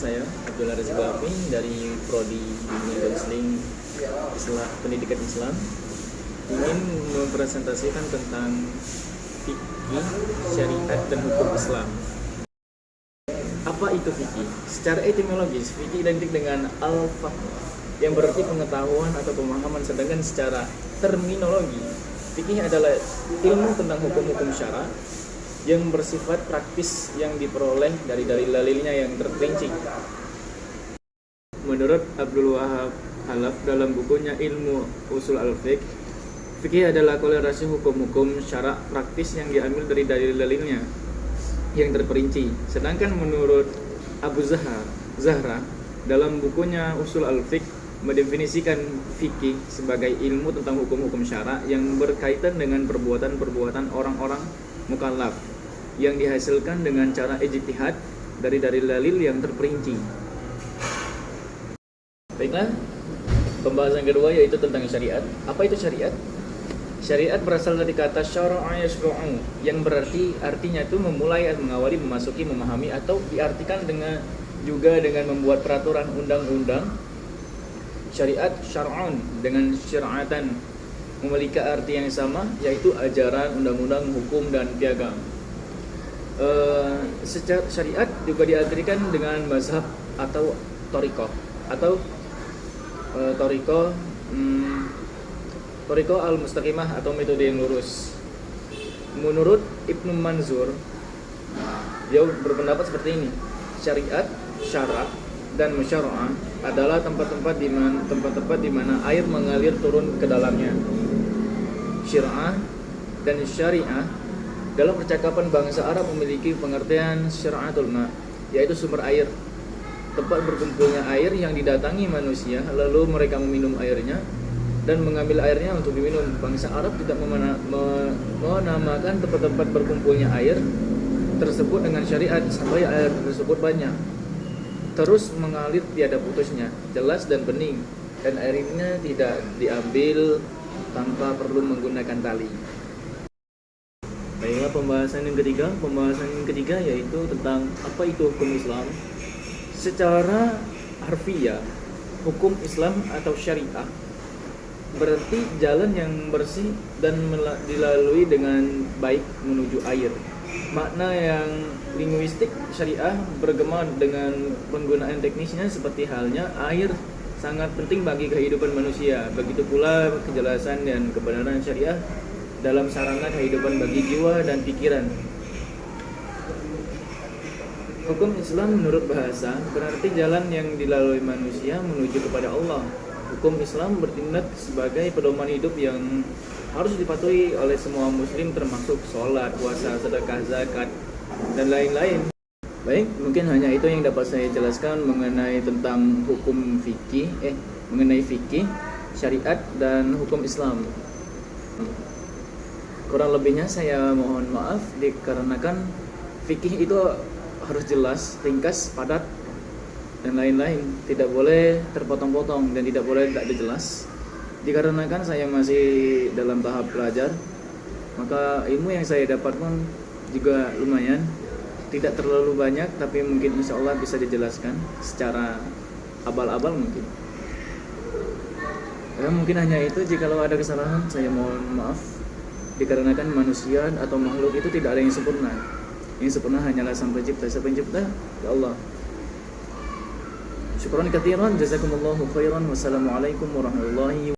saya Abdul Aziz Bakri dari Prodi Dunia Muslim Pendidikan Islam ingin mempresentasikan tentang fikih, syariat, dan hukum Islam. Apa itu fikih? Secara etimologis, fikih identik dengan al-fahm yang berarti pengetahuan atau pemahaman, sedangkan secara terminologi, fikih adalah ilmu tentang hukum-hukum syara yang bersifat praktis yang diperoleh dari dalil-dalilnya yang terperinci. Menurut Abdul Wahab Khalaf dalam bukunya Ilmu Usul Al-Fiqh, fikih adalah kolerasi hukum-hukum syara praktis yang diambil dari dalil-dalilnya yang terperinci. Sedangkan menurut Abu Zahra dalam bukunya Usul Al-Fiqh mendefinisikan fikih sebagai ilmu tentang hukum-hukum syara yang berkaitan dengan perbuatan-perbuatan orang-orang mukallaf yang dihasilkan dengan cara ijtihad dari dalil-dalil yang terperinci. Baiklah, pembahasan kedua yaitu tentang syariat. Apa itu syariat? Syariat berasal dari kata syara'a yashru'u yang berarti artinya itu memulai, mengawali, memasuki, memahami, atau diartikan dengan membuat peraturan undang-undang. Syariat syar'un dengan syar'atan memiliki arti yang sama, yaitu ajaran, undang-undang, hukum, dan piagam. Secara syariat juga diartikan dengan mazhab atau thariqah atau thariqah al-mustaqimah atau metode yang lurus. Menurut Ibnu Manzur, dia berpendapat seperti ini: syariat, syara, dan musyara'ah adalah tempat-tempat di mana air mengalir turun ke dalamnya. Syir'ah dan syariah dalam percakapan bangsa Arab memiliki pengertian syir'atul ma', yaitu sumber air, tempat berkumpulnya air yang didatangi manusia, lalu mereka meminum airnya dan mengambil airnya untuk diminum. Bangsa Arab tidak menamakan tempat-tempat berkumpulnya air tersebut dengan syariat sampai air tersebut banyak terus mengalir tiada putusnya, jelas dan bening, dan airnya tidak diambil tanpa perlu menggunakan tali. Baiklah, pembahasan yang ketiga yaitu tentang apa itu hukum Islam. Secara harfiah, hukum Islam atau syariah berarti jalan yang bersih dan dilalui dengan baik menuju air. Makna yang linguistik syariah bergema dengan penggunaan teknisnya, seperti halnya air sangat penting bagi kehidupan manusia. Begitu pula kejelasan dan kebenaran syariah dalam sarana kehidupan bagi jiwa dan pikiran. Hukum Islam menurut bahasa berarti jalan yang dilalui manusia menuju kepada Allah. Hukum Islam bertindak sebagai pedoman hidup yang harus dipatuhi oleh semua muslim, termasuk sholat, puasa, sedekah, zakat, dan lain-lain. Baik, mungkin hanya itu yang dapat saya jelaskan mengenai tentang hukum fikih, mengenai fikih, syariat, dan hukum Islam. Kurang lebihnya saya mohon maaf dikarenakan fikih itu harus jelas, ringkas, padat, dan lain-lain. Tidak boleh terpotong-potong dan tidak boleh tidak jelas. Dikarenakan saya masih dalam tahap belajar, maka ilmu yang saya dapatkan juga lumayan, tidak terlalu banyak, tapi mungkin insya Allah bisa dijelaskan secara abal-abal mungkin. Mungkin hanya itu. Jikalau ada kesalahan saya mohon maaf, dikarenakan manusia atau makhluk itu tidak ada yang sempurna. Yang sempurna hanyalah Sang Pencipta. Siapa Pencipta? Ya Allah. Syukran katsiran, jazakumullahu khairan. Wassalamualaikum warahmatullahi wabarakatuh.